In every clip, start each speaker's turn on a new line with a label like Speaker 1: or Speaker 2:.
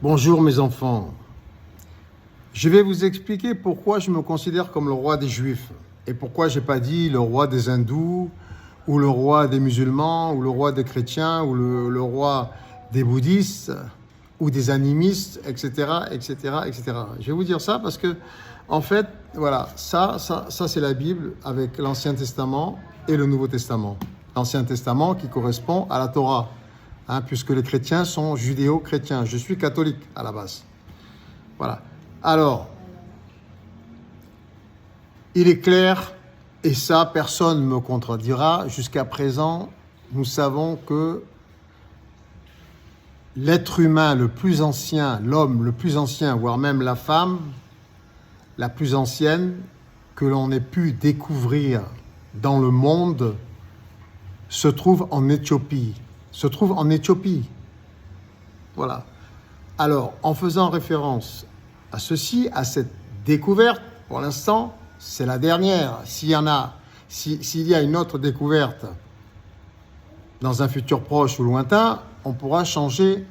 Speaker 1: Bonjour mes enfants. Je vais vous expliquer pourquoi je me considère comme le roi des Juifs et pourquoi j'ai pas dit le roi des hindous ou le roi des musulmans ou le roi des chrétiens ou le roi des bouddhistes ou des animistes, etc., etc., etc. Je vais vous dire ça parce que, en fait, voilà, ça c'est la Bible avec l'Ancien Testament et le Nouveau Testament. L'Ancien Testament qui correspond à la Torah, puisque les chrétiens sont judéo-chrétiens. Je suis catholique à la base. Voilà. Alors, il est clair, et ça, personne ne me contredira, jusqu'à présent, nous savons que l'être humain le plus ancien, l'homme le plus ancien, voire même la femme la plus ancienne que l'on ait pu découvrir dans le monde, se trouve en Éthiopie. Voilà. Alors, en faisant référence à ceci, à cette découverte, pour l'instant, c'est la dernière. S'il y a une autre découverte dans un futur proche ou lointain, on pourra changer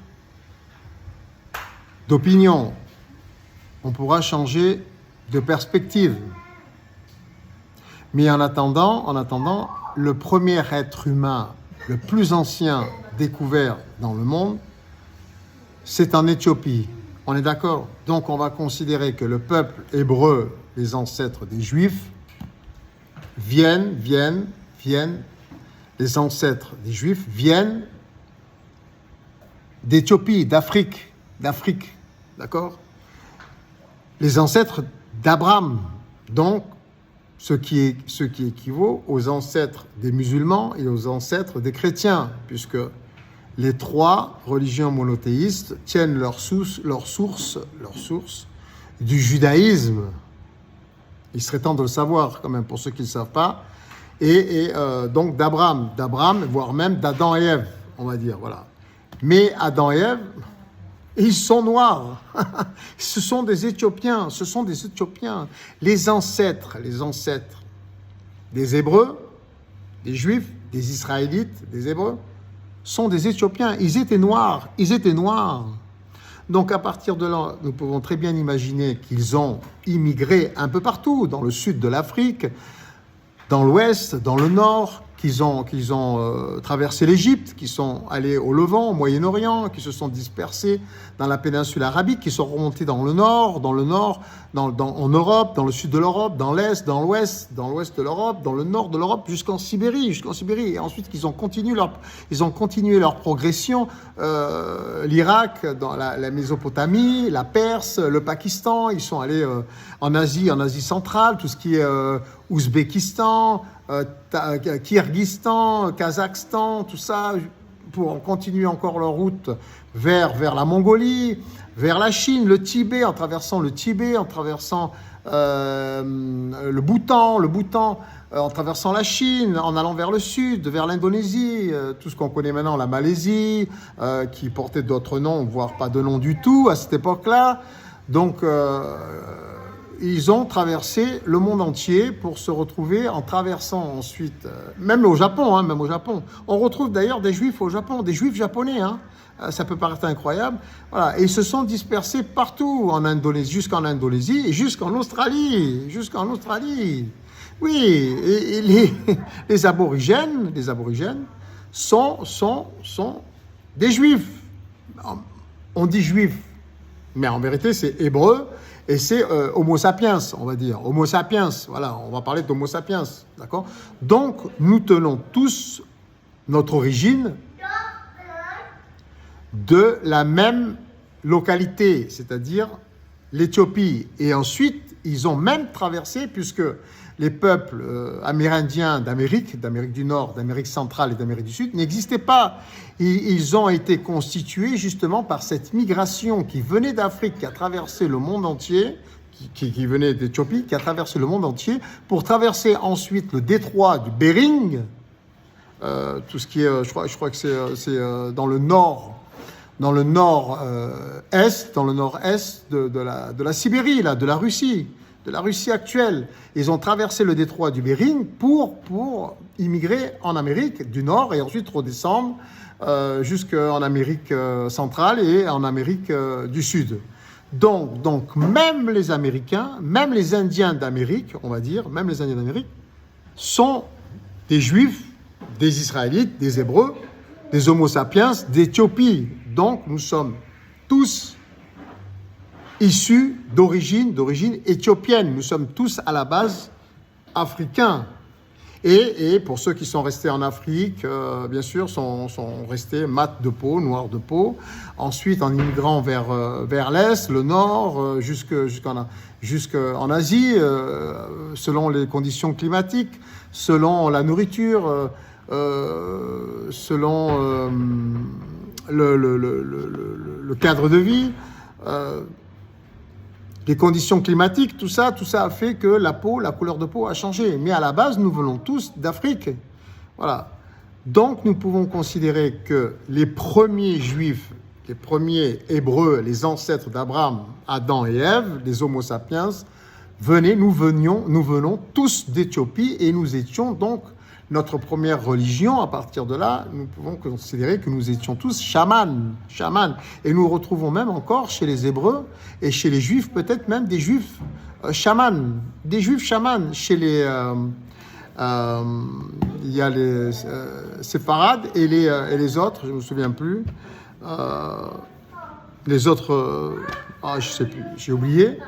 Speaker 1: d'opinion, on pourra changer de perspective. Mais en attendant, le premier être humain, le plus ancien découvert dans le monde, c'est en Éthiopie. On est d'accord? Donc on va considérer que le peuple hébreu, les ancêtres des Juifs, les ancêtres des Juifs viennent d'Éthiopie, d'Afrique, d'accord? Les ancêtres d'Abraham, donc ce qui équivaut aux ancêtres des musulmans et aux ancêtres des chrétiens, puisque les trois religions monothéistes tiennent leur source du judaïsme. Il serait temps de le savoir quand même pour ceux qui ne le savent pas. Et donc d'Abraham, voire même d'Adam et Ève, on va dire, voilà. Mais Adam et Ève, ils sont noirs. Ce sont des Éthiopiens. Les ancêtres des Hébreux, des Juifs, des Israélites, des Hébreux, sont des Éthiopiens. Ils étaient noirs. Donc à partir de là, nous pouvons très bien imaginer qu'ils ont immigré un peu partout, dans le sud de l'Afrique, dans l'ouest, dans le nord, qu'ils ont traversé l'Égypte, qu'ils sont allés au Levant, au Moyen-Orient, qui se sont dispersés dans la péninsule arabique, qui sont remontés dans le nord, en Europe, dans le sud de l'Europe, dans l'est, dans l'ouest de l'Europe, dans le nord de l'Europe, jusqu'en Sibérie. Et ensuite, ils ont continué leur progression, l'Irak, dans la Mésopotamie, la Perse, le Pakistan. Ils sont allés en Asie centrale, tout ce qui est Ouzbékistan, Kirghizistan, Kazakhstan, tout ça, pour continuer encore leur route vers la Mongolie, vers la Chine, le Tibet, en traversant le Bhoutan, en traversant la Chine, en allant vers le sud, vers l'Indonésie, tout ce qu'on connaît maintenant, la Malaisie, qui portait d'autres noms, voire pas de nom du tout à cette époque-là. Donc, ils ont traversé le monde entier pour se retrouver en traversant ensuite, même au Japon. On retrouve d'ailleurs des Juifs au Japon, des Juifs japonais. Ça peut paraître incroyable. Voilà. Et ils se sont dispersés partout en Indonésie, jusqu'en Indonésie et jusqu'en Australie. Oui, et les aborigènes sont des Juifs. On dit Juifs, mais en vérité c'est hébreu. Et c'est Homo sapiens, on va dire. Homo sapiens, voilà, on va parler d'Homo sapiens, d'accord? Donc, nous tenons tous notre origine de la même localité, c'est-à-dire l'Éthiopie. Et ensuite, ils ont même traversé, puisque les peuples amérindiens d'Amérique du Nord, d'Amérique centrale et d'Amérique du Sud n'existaient pas. Ils ont été constitués justement par cette migration qui venait d'Afrique, qui a traversé le monde entier, qui venait d'Éthiopie, qui a traversé le monde entier, pour traverser ensuite le détroit du Bering, tout ce qui est, je crois que c'est dans le nord-est de la Sibérie, là, de la Russie. de la Russie actuelle. Ils ont traversé le détroit du Bering pour immigrer en Amérique du Nord et ensuite redescendre jusqu'en Amérique centrale et en Amérique du Sud. Donc, même les Américains, même les Indiens d'Amérique, on va dire, même les Indiens d'Amérique, sont des Juifs, des Israélites, des Hébreux, des Homo sapiens d'Éthiopie. Donc, nous sommes tous issus d'origine éthiopienne. Nous sommes tous à la base africains. Et pour ceux qui sont restés en Afrique, bien sûr, sont restés mat de peau, noirs de peau. Ensuite, en immigrant vers l'Est, le Nord, jusqu'en Asie, selon les conditions climatiques, selon la nourriture, selon le cadre de vie, les conditions climatiques, tout ça a fait que la couleur de peau a changé. Mais à la base, nous venons tous d'Afrique. Voilà. Donc, nous pouvons considérer que les premiers Juifs, les premiers Hébreux, les ancêtres d'Abraham, Adam et Ève, les Homo sapiens, nous venons tous d'Éthiopie et nous étions donc notre première religion. À partir de là, nous pouvons considérer que nous étions tous chamans. Et nous retrouvons même encore chez les Hébreux et chez les Juifs, peut-être même des Juifs chamans. Des Juifs chamans. Chez les... il y a les séfarades et les autres, je ne me souviens plus. Les autres, je ne sais plus, j'ai oublié.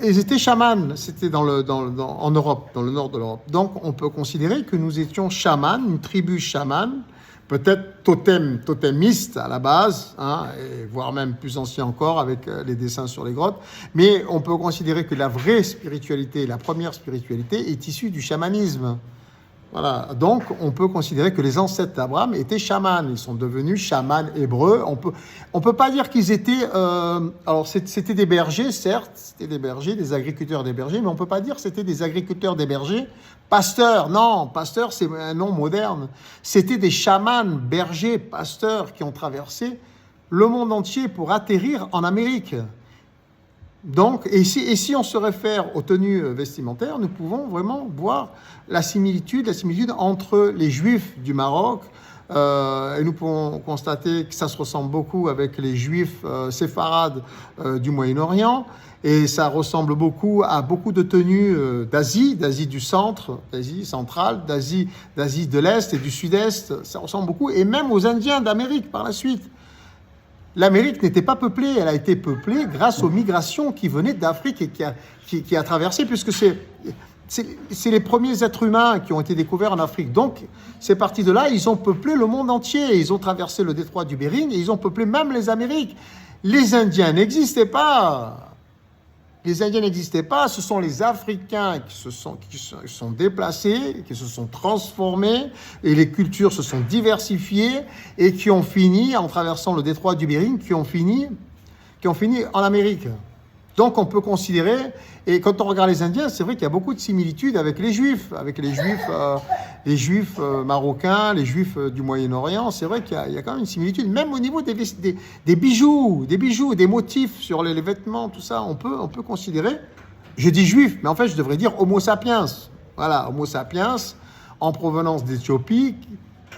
Speaker 1: Ils étaient chamans, c'était en Europe, dans le nord de l'Europe. Donc, on peut considérer que nous étions chamans, une tribu chamane, peut-être totémiste à la base, et voire même plus ancien encore avec les dessins sur les grottes. Mais on peut considérer que la vraie spiritualité, la première spiritualité, est issue du chamanisme. Voilà. Donc, on peut considérer que les ancêtres d'Abraham étaient chamans. Ils sont devenus chamans hébreux. On peut pas dire qu'ils étaient... alors, c'était des bergers, certes. C'était des bergers, des agriculteurs des bergers. Mais on peut pas dire que c'était des agriculteurs des bergers. Pasteurs, non. Pasteurs, c'est un nom moderne. C'était des chamans, bergers, pasteurs qui ont traversé le monde entier pour atterrir en Amérique. Donc, et si on se réfère aux tenues vestimentaires, nous pouvons vraiment voir la similitude entre les Juifs du Maroc, et nous pouvons constater que ça se ressemble beaucoup avec les Juifs séfarades du Moyen-Orient, et ça ressemble beaucoup à beaucoup de tenues d'Asie du centre, d'Asie centrale, d'Asie de l'Est et du Sud-Est. Ça ressemble beaucoup, et même aux Indiens d'Amérique par la suite. L'Amérique n'était pas peuplée, elle a été peuplée grâce aux migrations qui venaient d'Afrique et qui a traversé, puisque c'est les premiers êtres humains qui ont été découverts en Afrique. Donc, c'est parti de là, ils ont peuplé le monde entier, ils ont traversé le détroit du Bering et ils ont peuplé même les Amériques. Les Indiens n'existaient pas. Les Indiens n'existaient pas, ce sont les Africains qui se sont déplacés, qui se sont transformés, et les cultures se sont diversifiées, et qui ont fini, en traversant le détroit du Bering, qui ont fini en Amérique. Donc on peut considérer, et quand on regarde les Indiens, c'est vrai qu'il y a beaucoup de similitudes avec les Juifs marocains, les Juifs du Moyen-Orient. C'est vrai qu'il y a quand même une similitude, même au niveau des bijoux, des motifs sur les vêtements, tout ça. On peut considérer, je dis Juifs, mais en fait je devrais dire Homo sapiens. Voilà, Homo sapiens en provenance d'Éthiopie,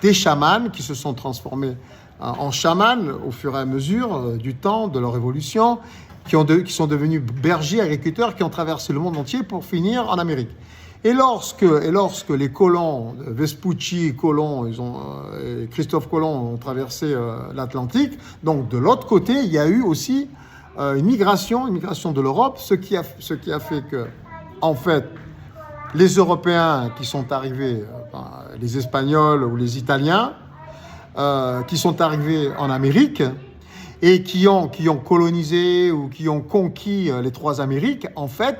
Speaker 1: des chamans qui se sont transformés en chamans au fur et à mesure du temps, de leur évolution, qui sont devenus bergers, agriculteurs, qui ont traversé le monde entier pour finir en Amérique. Et lorsque les colons, Vespucci, et Christophe Colomb ont traversé l'Atlantique, donc de l'autre côté, il y a eu aussi une migration de l'Europe, ce qui a fait que, en fait, les Européens qui sont arrivés, les Espagnols ou les Italiens, qui sont arrivés en Amérique, et qui ont colonisé ou qui ont conquis les trois Amériques, en fait,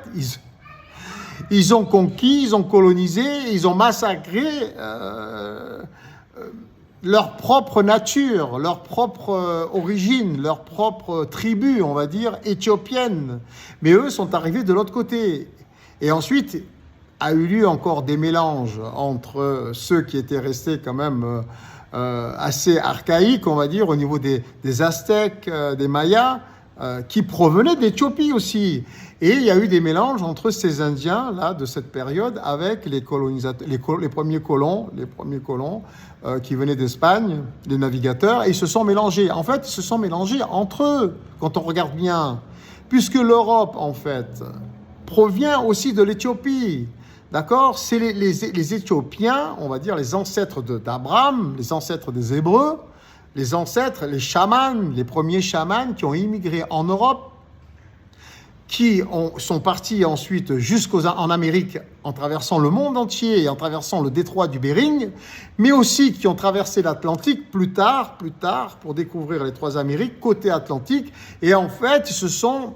Speaker 1: ils ont conquis, ils ont colonisé, ils ont massacré leur propre nature, leur propre origine, leur propre tribu, on va dire, éthiopienne. Mais eux sont arrivés de l'autre côté. Et ensuite, a eu lieu encore des mélanges entre ceux qui étaient restés quand même... assez archaïque, on va dire, au niveau des Aztèques, des Mayas, qui provenaient d'Éthiopie aussi. Et il y a eu des mélanges entre ces Indiens-là de cette période avec les colonisateurs, les premiers colons qui venaient d'Espagne, les navigateurs, et ils se sont mélangés. En fait, ils se sont mélangés entre eux, quand on regarde bien, puisque l'Europe, en fait, provient aussi de l'Éthiopie. D'accord? C'est les Éthiopiens, on va dire les ancêtres d'Abraham, les ancêtres des Hébreux, les ancêtres, les chamans, les premiers chamans qui ont immigré en Europe, qui sont partis ensuite en Amérique en traversant le monde entier et en traversant le détroit du Bering, mais aussi qui ont traversé l'Atlantique plus tard, pour découvrir les trois Amériques, côté Atlantique, et en fait, ils se sont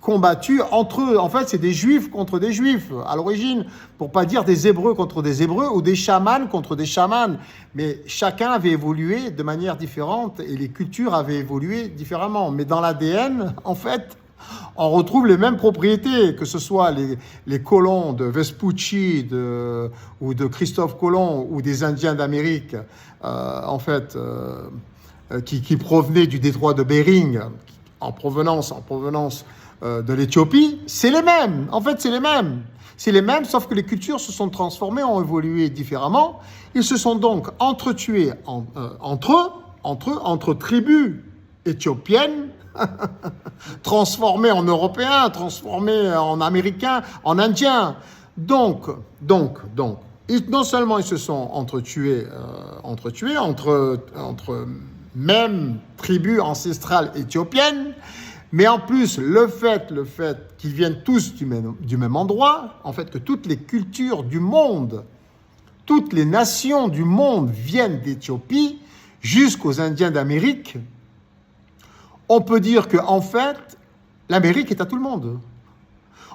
Speaker 1: combattus entre eux. En fait, c'est des Juifs contre des Juifs, à l'origine, pour pas dire des Hébreux contre des Hébreux, ou des chamans contre des chamans, mais chacun avait évolué de manière différente, et les cultures avaient évolué différemment. Mais dans l'ADN, en fait, on retrouve les mêmes propriétés, que ce soit les colons de Vespucci ou de Christophe Colomb ou des Indiens d'Amérique, qui provenaient du détroit de Bering en provenance de l'Éthiopie. C'est les mêmes. En fait, c'est les mêmes. C'est les mêmes, sauf que les cultures se sont transformées, ont évolué différemment. Ils se sont donc entretués entre tribus éthiopiennes, transformés en Européens, transformés en Américains, en Indiens. Donc, non seulement ils se sont entretués entre mêmes tribus ancestrales éthiopiennes, mais en plus, le fait qu'ils viennent tous du même endroit, en fait, que toutes les cultures du monde, toutes les nations du monde viennent d'Éthiopie jusqu'aux Indiens d'Amérique, on peut dire qu'en fait, l'Amérique est à tout le monde.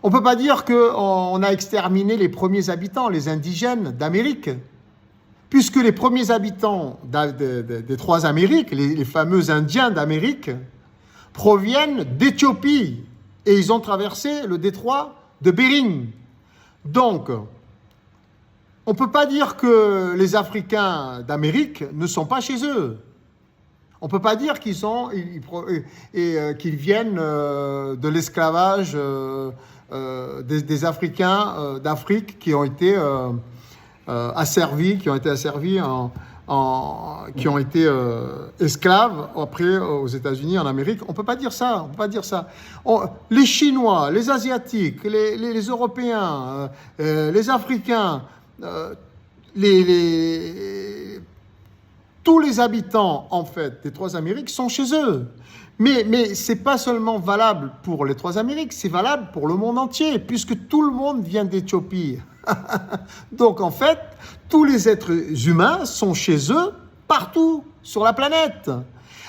Speaker 1: On ne peut pas dire qu'on a exterminé les premiers habitants, les indigènes d'Amérique, puisque les premiers habitants des trois Amériques, les fameux Indiens d'Amérique, proviennent d'Éthiopie et ils ont traversé le détroit de Bering. Donc, on ne peut pas dire que les Africains d'Amérique ne sont pas chez eux. On ne peut pas dire qu'ils viennent de l'esclavage des Africains d'Afrique qui ont été asservis, qui ont été esclaves après aux États-Unis, en Amérique. On ne peut pas dire ça. Les Chinois, les Asiatiques, les Européens, les Africains, tous les habitants, en fait, des trois Amériques sont chez eux. Mais ce n'est pas seulement valable pour les trois Amériques, c'est valable pour le monde entier, puisque tout le monde vient d'Éthiopie. Donc, en fait, tous les êtres humains sont chez eux, partout, sur la planète.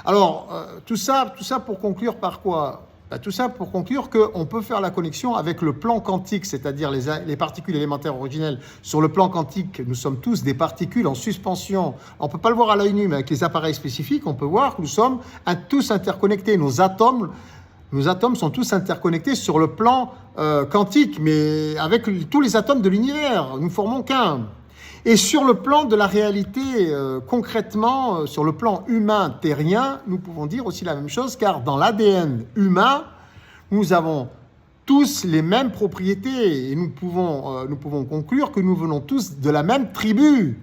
Speaker 1: Alors, tout ça pour conclure par quoi ? Tout ça pour conclure qu'on peut faire la connexion avec le plan quantique, c'est-à-dire les particules élémentaires originelles. Sur le plan quantique, nous sommes tous des particules en suspension. On ne peut pas le voir à l'œil nu, mais avec les appareils spécifiques, on peut voir que nous sommes tous interconnectés. Nos atomes sont tous interconnectés sur le plan quantique, mais avec tous les atomes de l'univers. Nous ne formons qu'un. Et sur le plan de la réalité, concrètement, sur le plan humain terrien, nous pouvons dire aussi la même chose, car dans l'ADN humain, nous avons tous les mêmes propriétés et nous pouvons conclure que nous venons tous de la même tribu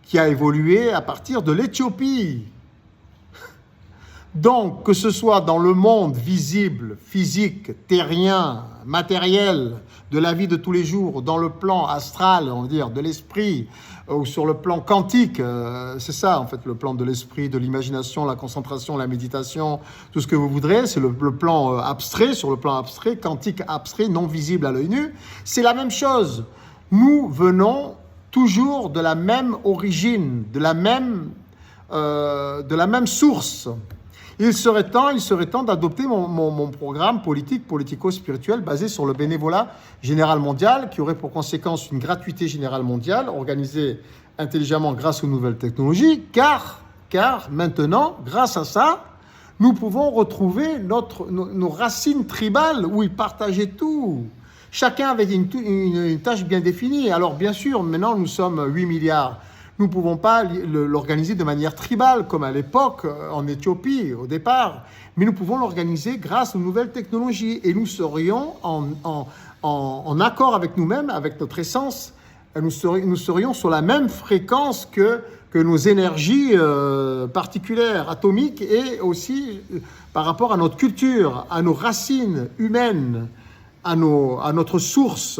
Speaker 1: qui a évolué à partir de l'Éthiopie. Donc, que ce soit dans le monde visible, physique, terrien, matériel, de la vie de tous les jours, dans le plan astral, on va dire, de l'esprit, ou sur le plan quantique, c'est ça, en fait, le plan de l'esprit, de l'imagination, la concentration, la méditation, tout ce que vous voudrez, c'est le plan abstrait, sur le plan abstrait, quantique abstrait, non visible à l'œil nu, c'est la même chose. Nous venons toujours de la même origine, de la même source. Il serait temps d'adopter mon programme politico-spirituel basé sur le bénévolat général mondial, qui aurait pour conséquence une gratuité générale mondiale, organisée intelligemment grâce aux nouvelles technologies, car maintenant, grâce à ça, nous pouvons retrouver nos racines tribales où ils partageaient tout. Chacun avait une tâche bien définie. Alors bien sûr, maintenant nous sommes 8 milliards. Nous ne pouvons pas l'organiser de manière tribale, comme à l'époque en Éthiopie, au départ. Mais nous pouvons l'organiser grâce aux nouvelles technologies. Et nous serions en accord avec nous-mêmes, avec notre essence. Nous serions sur la même fréquence que nos énergies particulières, atomiques, et aussi par rapport à notre culture, à nos racines humaines, à notre source,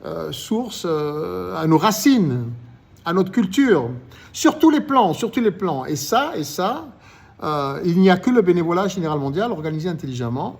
Speaker 1: à nos racines, à notre culture, sur tous les plans. Et ça, il n'y a que le bénévolat général mondial organisé intelligemment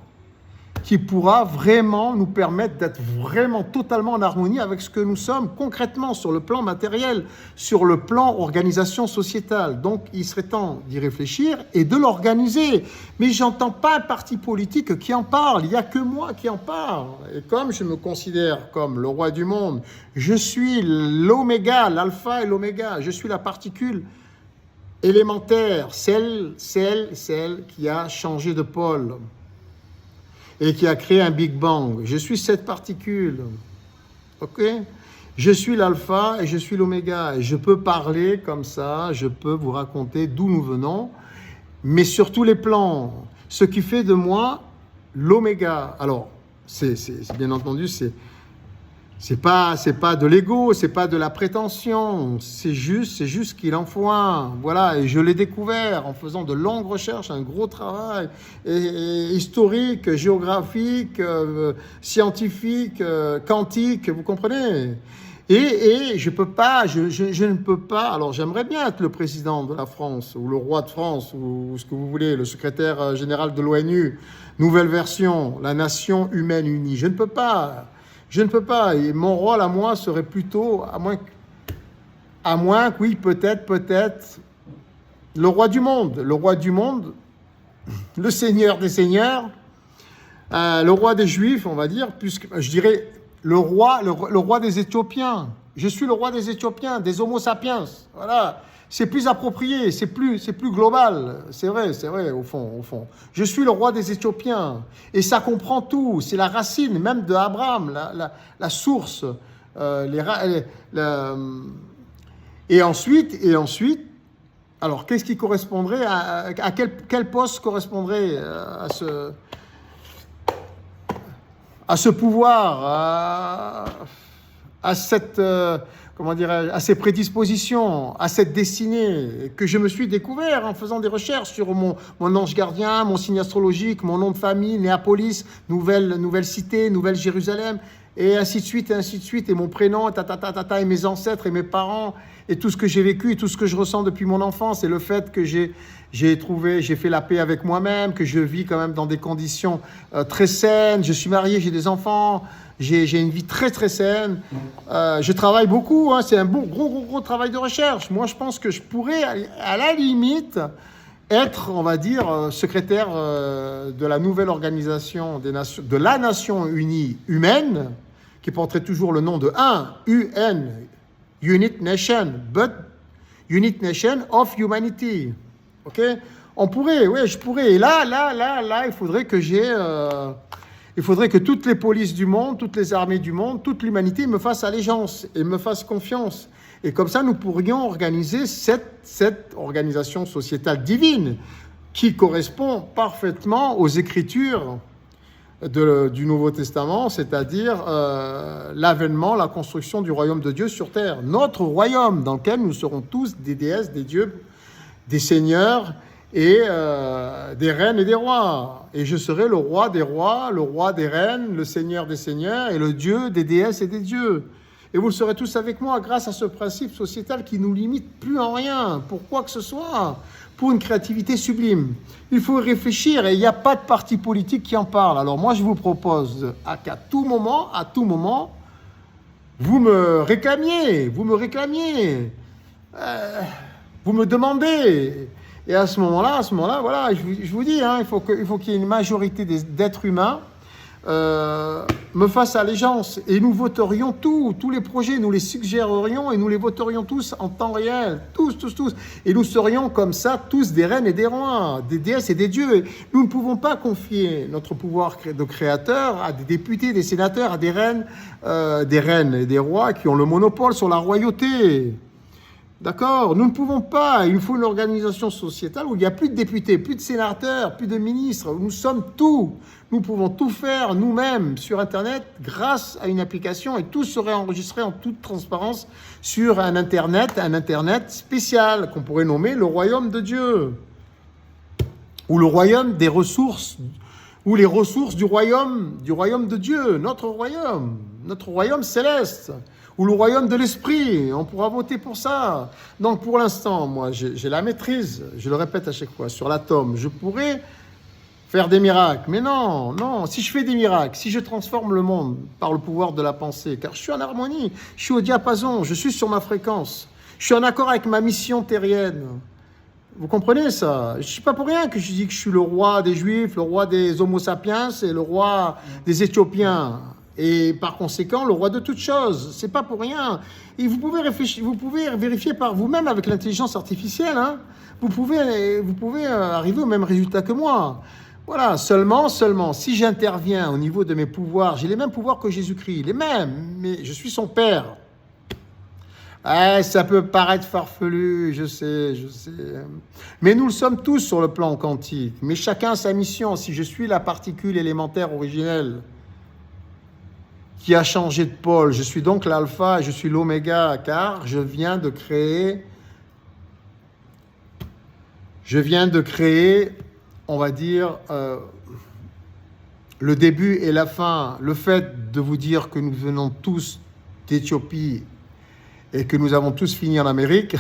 Speaker 1: qui pourra vraiment nous permettre d'être vraiment totalement en harmonie avec ce que nous sommes concrètement sur le plan matériel, sur le plan organisation sociétale. Donc, il serait temps d'y réfléchir et de l'organiser. Mais j'entends pas un parti politique qui en parle. Il n'y a que moi qui en parle. Et comme je me considère comme le roi du monde, je suis l'oméga, l'alpha et l'oméga. Je suis la particule élémentaire, celle qui a changé de pôle et qui a créé un Big Bang. Je suis cette particule, ok? Je suis l'alpha et je suis l'oméga. Et je peux parler comme ça, je peux vous raconter d'où nous venons, mais sur tous les plans. Ce qui fait de moi l'oméga. Alors, c'est bien entendu, c'est pas de l'ego, c'est pas de la prétention, c'est juste qu'il en faut un. Voilà, et je l'ai découvert en faisant de longues recherches, un gros travail historique, géographique, scientifique, quantique, vous comprenez? Et je ne peux pas. Alors, j'aimerais bien être le président de la France, ou le roi de France, ou ce que vous voulez, le secrétaire général de l'ONU, nouvelle version, la nation humaine unie. Je ne peux pas. Et mon rôle à moi serait plutôt, à moins que, oui, peut-être, le roi du monde, le seigneur des seigneurs, le roi des Juifs, on va dire, puisque je dirais le roi des Éthiopiens. Je suis le roi des Éthiopiens, des Homo sapiens. Voilà. C'est plus approprié, c'est plus global. C'est vrai, au fond. Je suis le roi des Éthiopiens. Et ça comprend tout. C'est la racine même de Abraham, la source. Et ensuite, alors qu'est-ce qui correspondrait à quel poste correspondrait à ce pouvoir, à cette... à ces prédispositions, à cette destinée que je me suis découvert en faisant des recherches sur mon ange gardien, mon signe astrologique, mon nom de famille, Néapolis, nouvelle cité, Nouvelle Jérusalem, et ainsi de suite, et mon prénom, et mes ancêtres, et mes parents, et tout ce que j'ai vécu, et tout ce que je ressens depuis mon enfance, et le fait que j'ai fait la paix avec moi-même, que je vis quand même dans des conditions très saines, je suis marié, j'ai des enfants, j'ai une vie très très saine, je travaille beaucoup, c'est un gros travail de recherche. Moi je pense que je pourrais à la limite être, on va dire, secrétaire de la nouvelle organisation de la Nation Unie humaine, qui porterait toujours le nom de UN, Unit Nation, but Unit Nation of Humanity. Ok? On pourrait, oui, je pourrais. Et là, il faudrait que toutes les polices du monde, toutes les armées du monde, toute l'humanité me fasse allégeance et me fasse confiance. Et comme ça, nous pourrions organiser cette organisation sociétale divine qui correspond parfaitement aux Écritures du Nouveau Testament, c'est-à-dire l'avènement, la construction du royaume de Dieu sur terre. Notre royaume dans lequel nous serons tous des déesses, des dieux, des seigneurs et des reines et des rois. Et je serai le roi des rois, le roi des reines, le seigneur des seigneurs et le dieu des déesses et des dieux. Et vous le serez tous avec moi grâce à ce principe sociétal qui nous limite plus en rien, pour quoi que ce soit, pour une créativité sublime. Il faut y réfléchir et il n'y a pas de parti politique qui en parle. Alors moi, je vous propose qu'à tout moment, vous me réclamiez, vous me demandez. Et à ce moment-là, voilà, je vous dis, il faut qu'il y ait une majorité d'êtres humains me fassent allégeance. Et nous voterions tous les projets, nous les suggérerions et nous les voterions tous en temps réel. Tous. Et nous serions comme ça tous des reines et des rois, des déesses et des dieux. Et nous ne pouvons pas confier notre pouvoir de créateur à des députés, des sénateurs, à des reines et des rois qui ont le monopole sur la royauté. D'accord? Nous ne pouvons pas. Il nous faut une organisation sociétale où il n'y a plus de députés, plus de sénateurs, plus de ministres. Où nous sommes tout. Nous pouvons tout faire nous-mêmes sur Internet grâce à une application et tout serait enregistré en toute transparence sur un Internet spécial qu'on pourrait nommer le royaume de Dieu ou le royaume des ressources ou les ressources du royaume de Dieu, notre royaume céleste. Ou le royaume de l'esprit, on pourra voter pour ça. Donc pour l'instant, moi, j'ai la maîtrise, je le répète à chaque fois, sur l'atome. Je pourrais faire des miracles, mais non, si je fais des miracles, si je transforme le monde par le pouvoir de la pensée, car je suis en harmonie, je suis au diapason, je suis sur ma fréquence, je suis en accord avec ma mission terrienne. Vous comprenez ça? Je ne suis pas pour rien que je dis que je suis le roi des Juifs, le roi des Homo sapiens et le roi des Éthiopiens. Et par conséquent, le roi de toutes choses. C'est pas pour rien. Et vous pouvez réfléchir, vous pouvez vérifier par vous-même avec l'intelligence artificielle. Hein. Vous pouvez arriver au même résultat que moi. Voilà, seulement, si j'interviens au niveau de mes pouvoirs, j'ai les mêmes pouvoirs que Jésus-Christ, les mêmes, mais je suis son père. Ça peut paraître farfelu, je sais. Mais nous le sommes tous sur le plan quantique. Mais chacun a sa mission. Si je suis la particule élémentaire originelle, qui a changé de pôle. Je suis donc l'alpha et je suis l'oméga, car je viens de créer, on va dire, le début et la fin. Le fait de vous dire que nous venons tous d'Éthiopie et que nous avons tous fini en Amérique,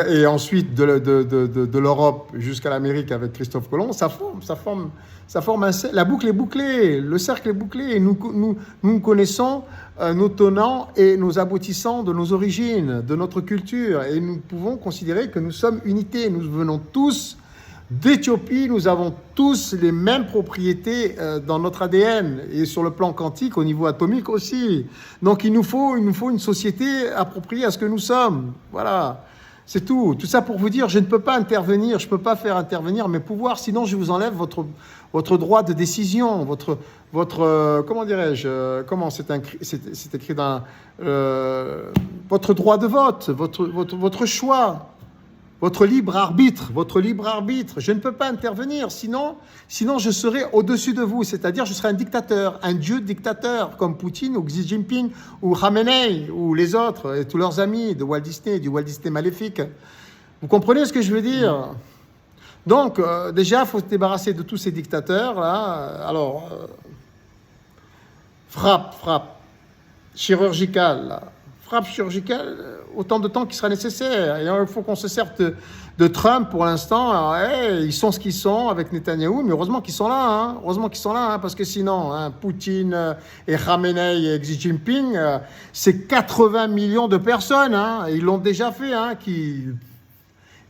Speaker 1: et ensuite de l'Europe jusqu'à l'Amérique avec Christophe Colomb, ça forme la boucle est bouclée, le cercle est bouclé. Nous connaissons nos tenants et nos aboutissants de nos origines, de notre culture, et nous pouvons considérer que nous sommes unité. Nous venons tous d'Éthiopie, nous avons tous les mêmes propriétés dans notre ADN et sur le plan quantique, au niveau atomique aussi. Donc il nous faut une société appropriée à ce que nous sommes. Voilà. C'est tout. Tout ça pour vous dire, je ne peux pas intervenir, je ne peux pas faire intervenir mes pouvoirs, sinon je vous enlève votre droit de décision, votre comment dirais-je, comment c'est écrit dans votre droit de vote, votre choix, votre libre arbitre. Je ne peux pas intervenir, sinon je serai au-dessus de vous, c'est-à-dire je serai un dictateur, un dieu dictateur, comme Poutine ou Xi Jinping ou Khamenei ou les autres, et tous leurs amis de Walt Disney, du Walt Disney maléfique. Vous comprenez ce que je veux dire? Donc, déjà, il faut se débarrasser de tous ces dictateurs-là. Alors, frappe chirurgicale, là. Frappe chirurgicale, autant de temps qu'il sera nécessaire. Et il faut qu'on se serve de Trump pour l'instant. Ils sont ce qu'ils sont avec Netanyahou, mais heureusement qu'ils sont là. Parce que sinon, Poutine et Khamenei et Xi Jinping, c'est 80 millions de personnes. Ils l'ont déjà fait.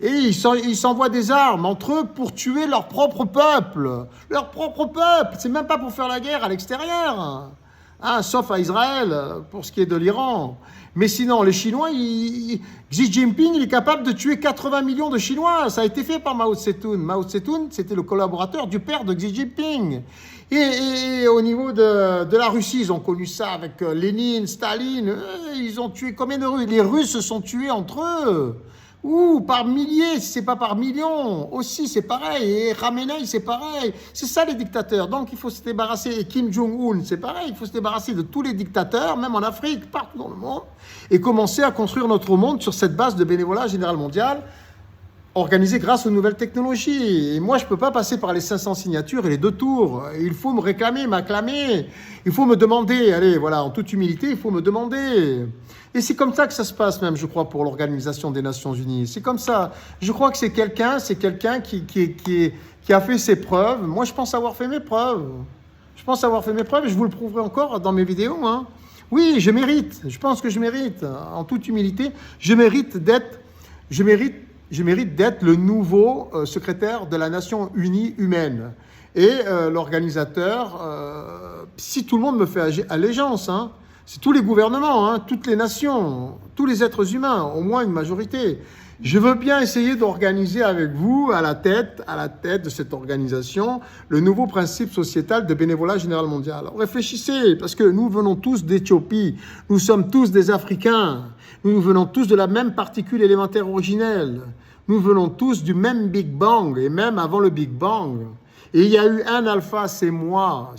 Speaker 1: Et ils s'envoient des armes entre eux pour tuer leur propre peuple. C'est même pas pour faire la guerre à l'extérieur. Sauf à Israël, pour ce qui est de l'Iran. Mais sinon, les Chinois, Xi Jinping, il est capable de tuer 80 millions de Chinois. Ça a été fait par Mao Tse-tung. Mao Tse-tung, c'était le collaborateur du père de Xi Jinping. Et au niveau de la Russie, ils ont connu ça avec Lénine, Staline. Ils ont tué combien de Russes? Les Russes se sont tués entre eux. Ou par milliers, si c'est pas par millions. Aussi, c'est pareil. Et Khamenei, c'est pareil. C'est ça, les dictateurs. Donc, il faut se débarrasser. Et Kim Jong-un, c'est pareil. Il faut se débarrasser de tous les dictateurs, même en Afrique, partout dans le monde, et commencer à construire notre monde sur cette base de bénévolat général mondial, organisé grâce aux nouvelles technologies. Et moi, je ne peux pas passer par les 500 signatures et les 2 tours. Il faut me réclamer, m'acclamer. Il faut me demander. Allez, voilà, en toute humilité, il faut me demander. Et c'est comme ça que ça se passe même, je crois, pour l'Organisation des Nations Unies. C'est comme ça. Je crois que c'est quelqu'un qui a fait ses preuves. Moi, je pense avoir fait mes preuves. Et je vous le prouverai encore dans mes vidéos. Oui, je mérite. Je pense que je mérite. En toute humilité, je mérite d'être le nouveau secrétaire de la Nation Unie humaine. Et l'organisateur, si tout le monde me fait allégeance, c'est tous les gouvernements, toutes les nations, tous les êtres humains, au moins une majorité. Je veux bien essayer d'organiser avec vous, à la tête de cette organisation, le nouveau principe sociétal de bénévolat général mondial. Alors, réfléchissez, parce que nous venons tous d'Éthiopie, nous sommes tous des Africains, nous venons tous de la même particule élémentaire originelle, nous venons tous du même Big Bang, et même avant le Big Bang. Et il y a eu un alpha, c'est moi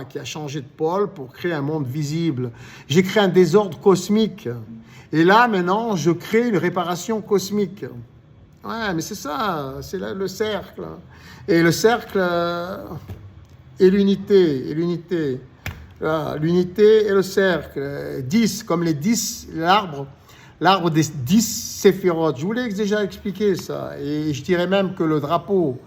Speaker 1: qui a changé de pôle pour créer un monde visible. J'ai créé un désordre cosmique. Et là, maintenant, je crée une réparation cosmique. Ouais, mais c'est ça, c'est là le cercle. Et le cercle et l'unité. Voilà, l'unité et le cercle. 10, comme les 10, l'arbre des 10 séphirotes. Je vous l'ai déjà expliqué ça. Et je dirais même que le drapeau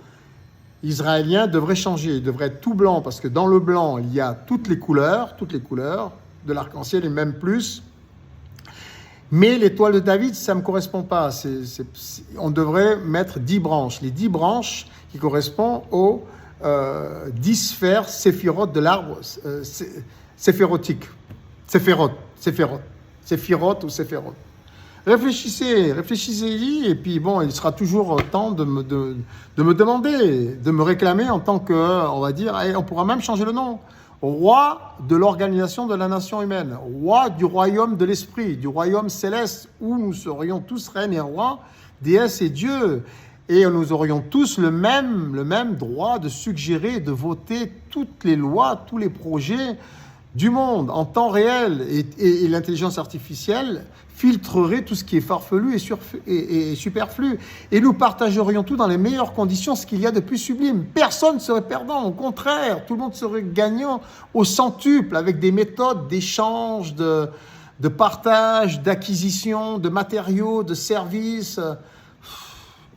Speaker 1: israélien devrait changer, il devrait être tout blanc, parce que dans le blanc, il y a toutes les couleurs de l'arc-en-ciel et même plus. Mais l'étoile de David, ça ne me correspond pas. On devrait mettre 10 branches. Les 10 branches qui correspondent aux 10 sphères séphirotes de l'arbre séphirotique. Séphirote ou séphirote. Réfléchissez-y, et puis bon, il sera toujours temps de me demander, de me réclamer en tant que, on va dire, et on pourra même changer le nom. Roi de l'organisation de la nation humaine, roi du royaume de l'esprit, du royaume céleste, où nous serions tous reines et rois, déesses et dieux. Et nous aurions tous le même droit de suggérer, de voter toutes les lois, tous les projets du monde en temps réel. Et l'intelligence artificielle filtrerait tout ce qui est farfelu et superflu. Et nous partagerions tout dans les meilleures conditions, ce qu'il y a de plus sublime. Personne ne serait perdant, au contraire, tout le monde serait gagnant au centuple, avec des méthodes d'échange, de partage, d'acquisition, de matériaux, de services.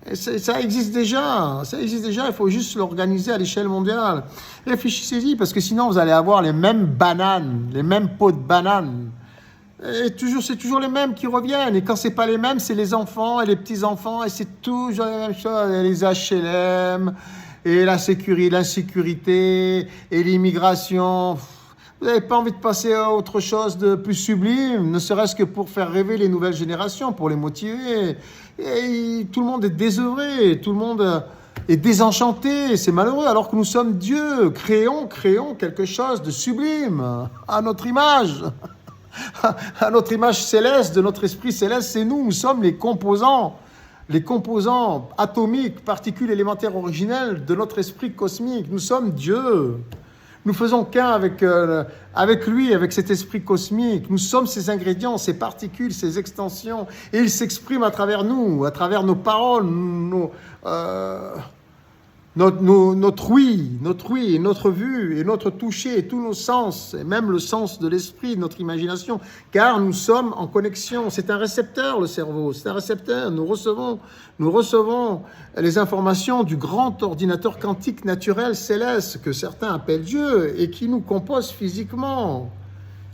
Speaker 1: Et ça existe déjà, il faut juste l'organiser à l'échelle mondiale. Réfléchissez-y, parce que sinon vous allez avoir les mêmes bananes, les mêmes pots de bananes. Et c'est toujours les mêmes qui reviennent. Et quand c'est pas les mêmes, c'est les enfants et les petits-enfants, et c'est toujours la même chose. Et les HLM, et l'insécurité, et l'immigration. Vous n'avez pas envie de passer à autre chose de plus sublime, ne serait-ce que pour faire rêver les nouvelles générations, pour les motiver. Et tout le monde est désœuvré, tout le monde est désenchanté, c'est malheureux, alors que nous sommes Dieu. Créons quelque chose de sublime, à notre image. À notre image céleste, de notre esprit céleste, c'est nous sommes les composants atomiques, particules élémentaires originelles de notre esprit cosmique. Nous sommes Dieu. Nous faisons qu'un avec lui, avec cet esprit cosmique. Nous sommes ses ingrédients, ses particules, ses extensions. Et il s'exprime à travers nous, à travers nos paroles, notre ouïe, et notre vue, et notre toucher, et tous nos sens, et même le sens de l'esprit, notre imagination, car nous sommes en connexion. C'est un récepteur, le cerveau, c'est un récepteur. Nous recevons les informations du grand ordinateur quantique naturel céleste, que certains appellent Dieu, et qui nous compose physiquement.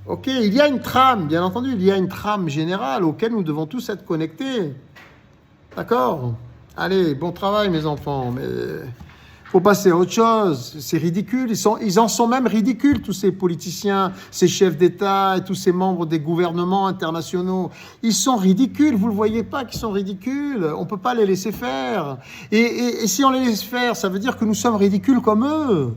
Speaker 1: Ok, il y a une trame, bien entendu, il y a une trame générale auquel nous devons tous être connectés. D'accord ? Allez, bon travail mes enfants, mais faut passer à autre chose. C'est ridicule, ils en sont même ridicules, tous ces politiciens, ces chefs d'État et tous ces membres des gouvernements internationaux. Ils sont ridicules, vous ne le voyez pas qu'ils sont ridicules, on ne peut pas les laisser faire. Et si on les laisse faire, ça veut dire que nous sommes ridicules comme eux.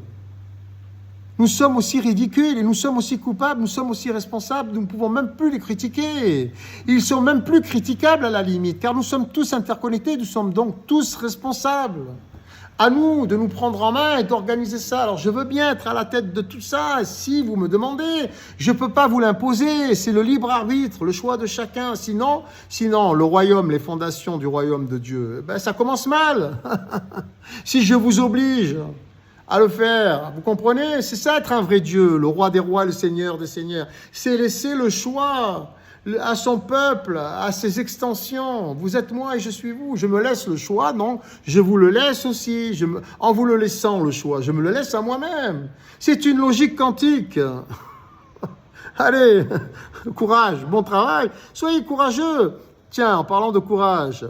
Speaker 1: Nous sommes aussi ridicules et nous sommes aussi coupables, nous sommes aussi responsables, nous ne pouvons même plus les critiquer. Ils sont même plus critiquables à la limite, car nous sommes tous interconnectés, nous sommes donc tous responsables. À nous de nous prendre en main et d'organiser ça. Alors je veux bien être à la tête de tout ça, si vous me demandez. Je ne peux pas vous l'imposer, c'est le libre arbitre, le choix de chacun. Sinon, le royaume, les fondations du royaume de Dieu, ça commence mal. Si je vous oblige à le faire, vous comprenez? C'est ça être un vrai Dieu, le roi des rois, le seigneur des seigneurs. C'est laisser le choix à son peuple, à ses extensions. Vous êtes moi et je suis vous. Je me laisse le choix, non, je vous le laisse aussi. En vous le laissant le choix, je me le laisse à moi-même. C'est une logique quantique. Allez, courage, bon travail. Soyez courageux. Tiens, en parlant de courage,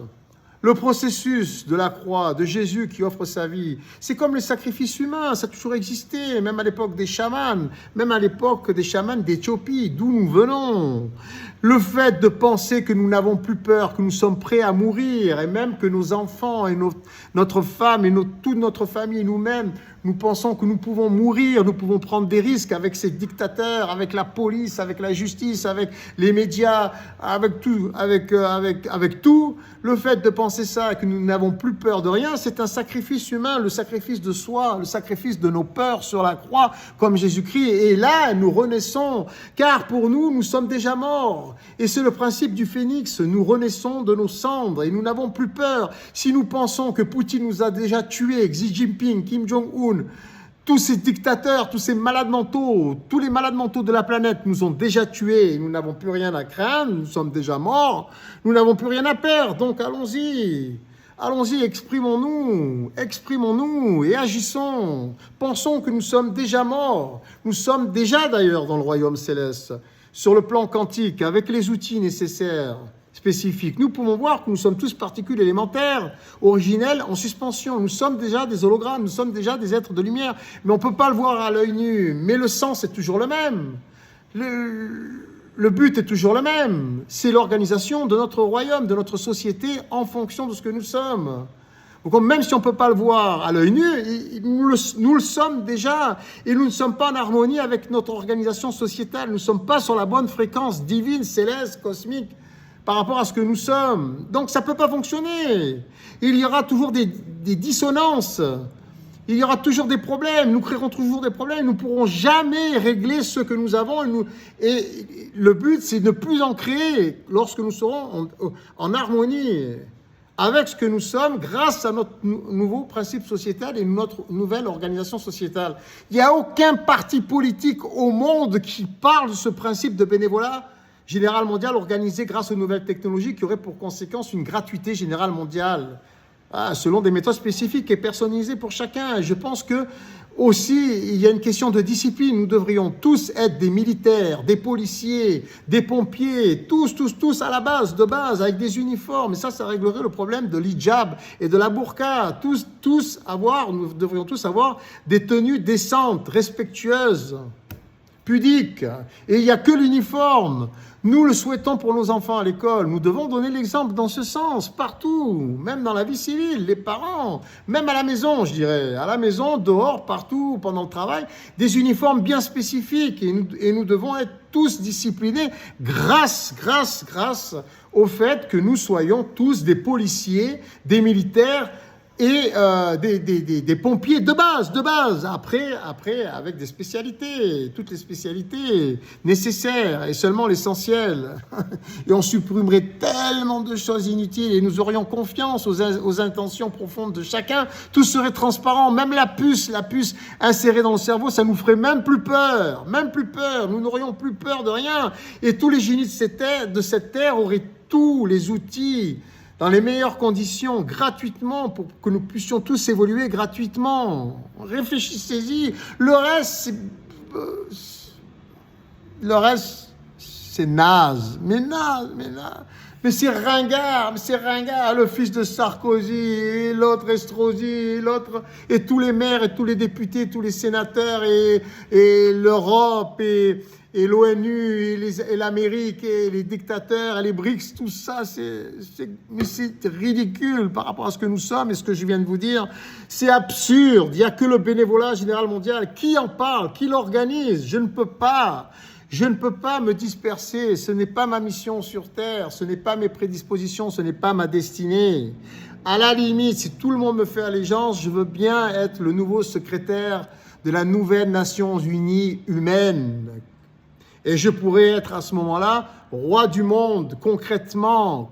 Speaker 1: Le processus de la croix, de Jésus qui offre sa vie, c'est comme le sacrifice humain, ça a toujours existé, même à l'époque des chamans, même à l'époque des chamans d'Éthiopie, d'où nous venons. Le fait de penser que nous n'avons plus peur, que nous sommes prêts à mourir, et même que nos enfants et notre femme et toute notre famille, nous-mêmes, nous pensons que nous pouvons mourir, nous pouvons prendre des risques avec ces dictateurs, avec la police, avec la justice, avec les médias, avec tout, avec tout. Le fait de penser ça, que nous n'avons plus peur de rien, c'est un sacrifice humain, le sacrifice de soi, le sacrifice de nos peurs sur la croix, comme Jésus-Christ. Et là, nous renaissons, car pour nous, nous sommes déjà morts. Et c'est le principe du phénix, nous renaissons de nos cendres et nous n'avons plus peur. Si nous pensons que Poutine nous a déjà tués, Xi Jinping, Kim Jong-un, tous ces dictateurs, tous ces malades mentaux, tous les malades mentaux de la planète nous ont déjà tués et nous n'avons plus rien à craindre, nous sommes déjà morts, nous n'avons plus rien à perdre, donc allons-y. Allons-y, exprimons-nous et agissons. Pensons que nous sommes déjà morts. Nous sommes déjà d'ailleurs dans le royaume céleste, sur le plan quantique, avec les outils nécessaires, spécifiques. Nous pouvons voir que nous sommes tous particules élémentaires, originelles, en suspension. Nous sommes déjà des hologrammes, nous sommes déjà des êtres de lumière, mais on ne peut pas le voir à l'œil nu. Mais le sens est toujours le même. Le but est toujours le même. C'est l'organisation de notre royaume, de notre société, en fonction de ce que nous sommes. Donc, même si on ne peut pas le voir à l'œil nu, nous le sommes déjà. Et nous ne sommes pas en harmonie avec notre organisation sociétale. Nous ne sommes pas sur la bonne fréquence divine, céleste, cosmique, par rapport à ce que nous sommes. Donc, ça ne peut pas fonctionner. Il y aura toujours des dissonances. Il y aura toujours des problèmes. Nous créerons toujours des problèmes. Nous ne pourrons jamais régler ce que nous avons. Et le but, c'est de ne plus en créer lorsque nous serons en harmonie avec ce que nous sommes grâce à notre nouveau principe sociétal et notre nouvelle organisation sociétale. Il n'y a aucun parti politique au monde qui parle de ce principe de bénévolat général mondial organisé grâce aux nouvelles technologies qui aurait pour conséquence une gratuité générale mondiale, selon des méthodes spécifiques et personnalisées pour chacun. Je pense que aussi, il y a une question de discipline. Nous devrions tous être des militaires, des policiers, des pompiers, tous à la base, de base, avec des uniformes. Et ça réglerait le problème de l'hijab et de la burqa. Nous devrions tous avoir des tenues décentes, respectueuses, pudiques. Et il n'y a que l'uniforme. Nous le souhaitons pour nos enfants à l'école. Nous devons donner l'exemple dans ce sens, partout, même dans la vie civile, les parents, même à la maison, je dirais. À la maison, dehors, partout, pendant le travail, des uniformes bien spécifiques. Et nous devons être tous disciplinés grâce au fait que nous soyons tous des policiers, des militaires, et des pompiers de base, après avec des spécialités, toutes les spécialités nécessaires et seulement l'essentiel. Et on supprimerait tellement de choses inutiles et nous aurions confiance aux intentions profondes de chacun. Tout serait transparent, même la puce insérée dans le cerveau, ça nous ferait même plus peur, nous n'aurions plus peur de rien. Et tous les génies de cette terre auraient tous les outils dans les meilleures conditions, gratuitement, pour que nous puissions tous évoluer gratuitement. Réfléchissez-y. Le reste, c'est naze. Mais c'est ringard, le fils de Sarkozy, et l'autre Estrosi, et tous les maires, et tous les députés, tous les sénateurs, et l'Europe, et l'ONU, et l'Amérique, et les dictateurs, et les BRICS, tout ça, c'est ridicule par rapport à ce que nous sommes et ce que je viens de vous dire. C'est absurde. Il n'y a que le bénévolat général mondial. Qui en parle? Qui l'organise? Je ne peux pas me disperser. Ce n'est pas ma mission sur Terre. Ce n'est pas mes prédispositions. Ce n'est pas ma destinée. À la limite, si tout le monde me fait allégeance, je veux bien être le nouveau secrétaire de la nouvelle Nations Unies humaine. Et je pourrais être à ce moment-là roi du monde, concrètement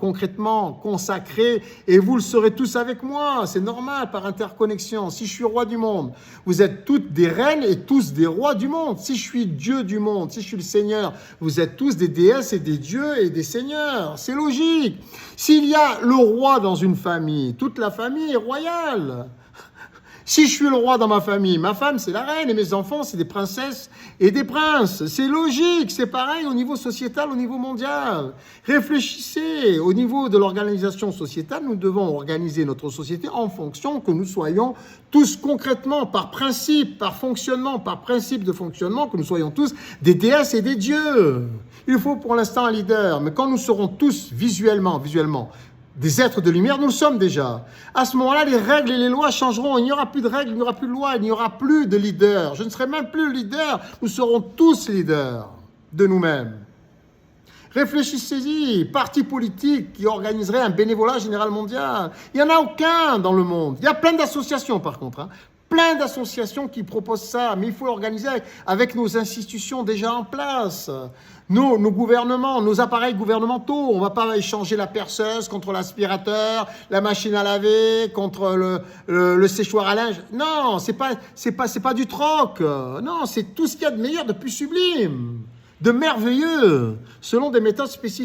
Speaker 1: consacré, et vous le serez tous avec moi, c'est normal, par interconnexion. Si je suis roi du monde, vous êtes toutes des reines et tous des rois du monde. Si je suis Dieu du monde, si je suis le Seigneur, vous êtes tous des déesses et des dieux et des seigneurs. C'est logique. S'il y a le roi dans une famille, toute la famille est royale. Si je suis le roi dans ma famille, ma femme c'est la reine et mes enfants c'est des princesses et des princes. C'est logique, c'est pareil au niveau sociétal, au niveau mondial. Réfléchissez, au niveau de l'organisation sociétale, nous devons organiser notre société en fonction que nous soyons tous concrètement, par principe, par fonctionnement, par principe de fonctionnement, que nous soyons tous des déesses et des dieux. Il faut pour l'instant un leader, mais quand nous serons tous visuellement, des êtres de lumière, nous le sommes déjà. À ce moment-là, les règles et les lois changeront. Il n'y aura plus de règles, il n'y aura plus de lois, il n'y aura plus de leader. Je ne serai même plus le leader. Nous serons tous leaders de nous-mêmes. Réfléchissez-y. Partis politiques qui organiseraient un bénévolat général mondial. Il n'y en a aucun dans le monde. Il y a plein d'associations par contre. Plein d'associations qui proposent ça. Mais il faut l'organiser avec nos institutions déjà en place. Nos gouvernements, nos appareils gouvernementaux, on ne va pas échanger la perceuse contre l'aspirateur, la machine à laver, contre le séchoir à linge. Non, c'est pas du troc. Non, c'est tout ce qu'il y a de meilleur, de plus sublime, de merveilleux, selon des méthodes spécifiques.